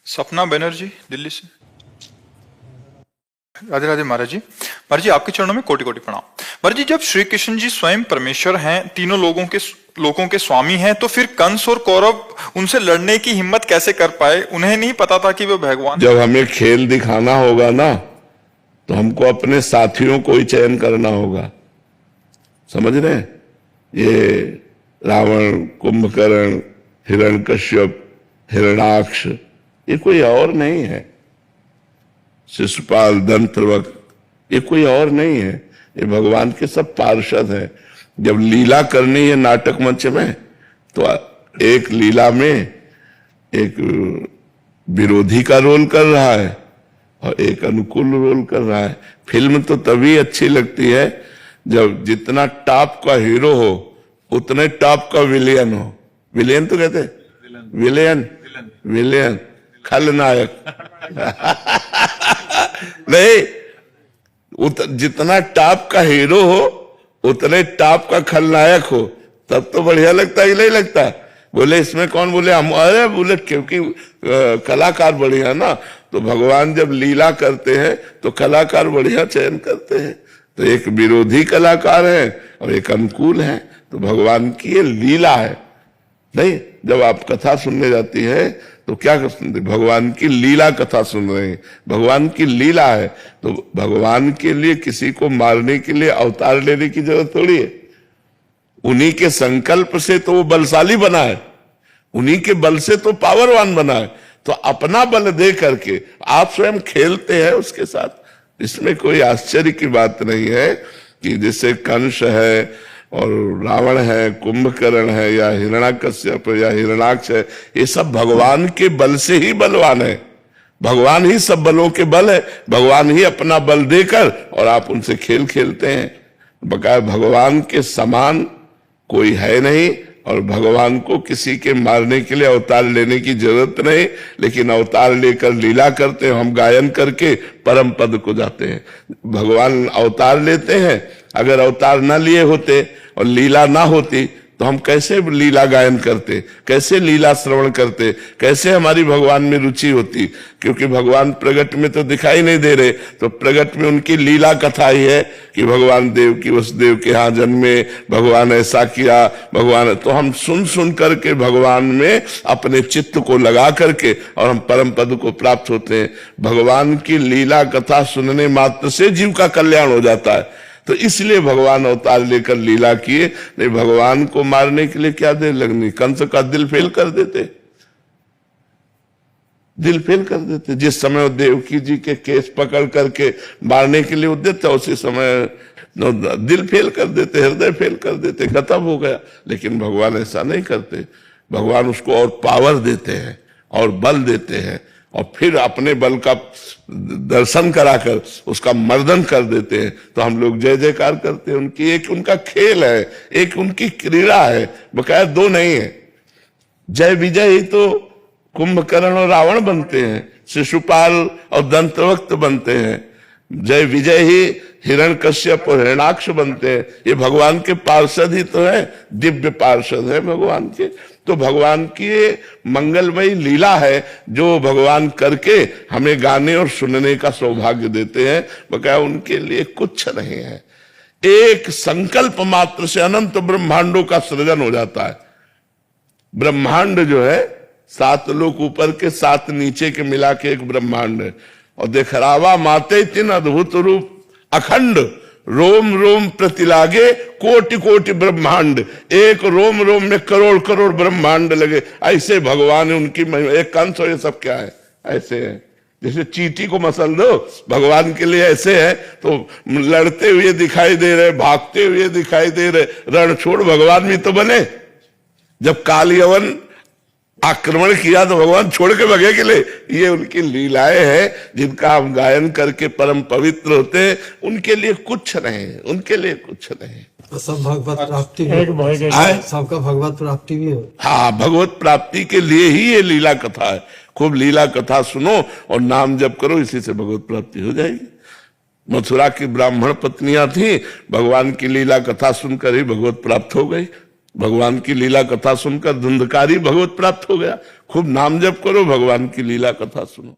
सपना बनर्जी दिल्ली से। राधे राधे महाराज जी। महाराज जी आपके चरणों में कोटि कोटि प्रणाम। महाराज जी जब श्री कृष्ण जी स्वयं परमेश्वर हैं, तीनों लोगों के स्वामी हैं, तो फिर कंस और कौरव उनसे लड़ने की हिम्मत कैसे कर पाए? उन्हें नहीं पता था कि वे भगवान। जब हमें खेल दिखाना होगा ना, तो हमको अपने साथियों को ही चयन करना होगा। समझ रहे हैं? ये रावण, कुंभकर्ण, हिरण्यकश्यप, हिरणाक्ष, ये कोई और नहीं है। शिशुपाल, दंतवक्र, ये कोई और नहीं है। ये भगवान के सब पार्षद हैं। जब लीला करनी है नाटक मंच में, तो एक लीला में एक विरोधी का रोल कर रहा है और एक अनुकूल रोल कर रहा है। फिल्म तो तभी अच्छी लगती है जब जितना टॉप का हीरो हो उतने टॉप का विलेन हो। विलेन तो कहते विलेन, विलेन खलनायक नहीं, जितना टॉप का हीरो हो उतने टॉप का खलनायक हो, तब तो बढ़िया लगता ही नहीं लगता। बोले इसमें कौन? बोले हम। अरे बोले क्योंकि कलाकार बढ़िया ना, तो भगवान जब लीला करते हैं तो कलाकार बढ़िया चयन करते हैं। तो एक विरोधी कलाकार है और एक अनुकूल है। तो भगवान की ये लीला है। नहीं, जब आप कथा सुनने जाती है तो क्या सुनते? भगवान की लीला कथा सुन रहे हैं। भगवान की लीला है, तो भगवान के लिए किसी को मारने के लिए अवतार लेने की जरूरत थोड़ी है। उन्हीं के संकल्प से तो वो बलशाली बना है, उन्हीं के बल से तो पावरवान बना है। तो अपना बल दे करके आप स्वयं खेलते हैं उसके साथ। इसमें कोई आश्चर्य की बात नहीं है कि जैसे कंस है और रावण है, कुंभकर्ण है, या हिरण्याकश्यप या हिरणाक्ष है, ये सब भगवान के बल से ही बलवान है। भगवान ही सब बलों के बल है। भगवान ही अपना बल देकर और आप उनसे खेल खेलते हैं। बकाया भगवान के समान कोई है नहीं, और भगवान को किसी के मारने के लिए अवतार लेने की जरूरत नहीं। लेकिन अवतार लेकर लीला करते हैं, हम गायन करके परम पद को जाते हैं। भगवान अवतार लेते हैं। अगर अवतार ना लिए होते और लीला ना होती तो हम कैसे लीला गायन करते, कैसे लीला श्रवण करते, कैसे हमारी भगवान में रुचि होती? क्योंकि भगवान प्रगट में तो दिखाई नहीं दे रहे, तो प्रगट में उनकी लीला कथा ही है कि भगवान देव की वसुदेव के यहाँ जन्मे, भगवान ऐसा किया, भगवान। तो हम सुन सुन करके भगवान में अपने चित्त को लगा करके और हम परम पद को प्राप्त होते हैं। भगवान की लीला कथा सुनने मात्र से जीव का कल्याण हो जाता है। तो इसलिए भगवान अवतार लेकर लीला किए। नहीं, भगवान को मारने के लिए क्या देर लगनी? कंस का दिल फेल कर देते, दिल फेल कर देते। जिस समय देवकी जी के केस पकड़ करके मारने के लिए उद्यत था, उसी समय दिल फेल कर देते, हृदय फेल कर देते, खत्म हो गया। लेकिन भगवान ऐसा नहीं करते। भगवान उसको और पावर देते हैं और बल देते हैं, और फिर अपने बल का दर्शन कराकर उसका मर्दन कर देते हैं। तो हम लोग जय जयकार करते हैं उनकी। एक उनका खेल है, एक उनकी क्रीड़ा है, बकाया दो नहीं है। जय विजय ही तो कुंभकर्ण और रावण बनते हैं, शिशुपाल और दंतवक्र बनते हैं। जय विजय ही हिरण्यकश्यप और हिरणाक्ष बनते हैं। ये भगवान के पार्षद ही तो है, दिव्य पार्षद है भगवान के। तो भगवान की मंगलमयी लीला है जो भगवान करके हमें गाने और सुनने का सौभाग्य देते हैं। बकाया उनके लिए कुछ नहीं है। एक संकल्प मात्र से अनंत ब्रह्मांडों का सृजन हो जाता है। ब्रह्मांड जो है 7 लोक ऊपर के 7 नीचे के मिला के एक ब्रह्मांड है। और देखरावा माते तीन अद्भुत रूप अखंड, रोम रोम प्रतिलागे कोटि कोटि ब्रह्मांड। एक रोम रोम में करोड़ करोड़ ब्रह्मांड लगे। ऐसे भगवान उनकी एक कंस, ये सब क्या है? ऐसे है जैसे चींटी को मसल दो, भगवान के लिए ऐसे है। तो लड़ते हुए दिखाई दे रहे, भागते हुए दिखाई दे रहे, रण छोड़ भगवान भी तो बने। जब काल यवन आक्रमण किया तो भगवान छोड़ के भगे के लिए। ये उनकी लीलाएं हैं जिनका हम गायन करके परम पवित्र होते हैं। उनके लिए कुछ नहीं, उनके लिए कुछ नहीं। सब भगवत प्राप्ति सबका भगवत प्राप्ति भी हो। हाँ, भगवत प्राप्ति के लिए ही ये लीला कथा है। खूब लीला कथा सुनो और नाम जप करो, इसी से भगवत प्राप्ति हो जाएगी। मथुरा की ब्राह्मण पत्नियां थी, भगवान की लीला कथा सुनकर ही भगवत प्राप्त हो गई। भगवान की लीला कथा सुनकर धुंधकारी भगवत प्राप्त हो गया। खूब नाम जप करो, भगवान की लीला कथा सुनो।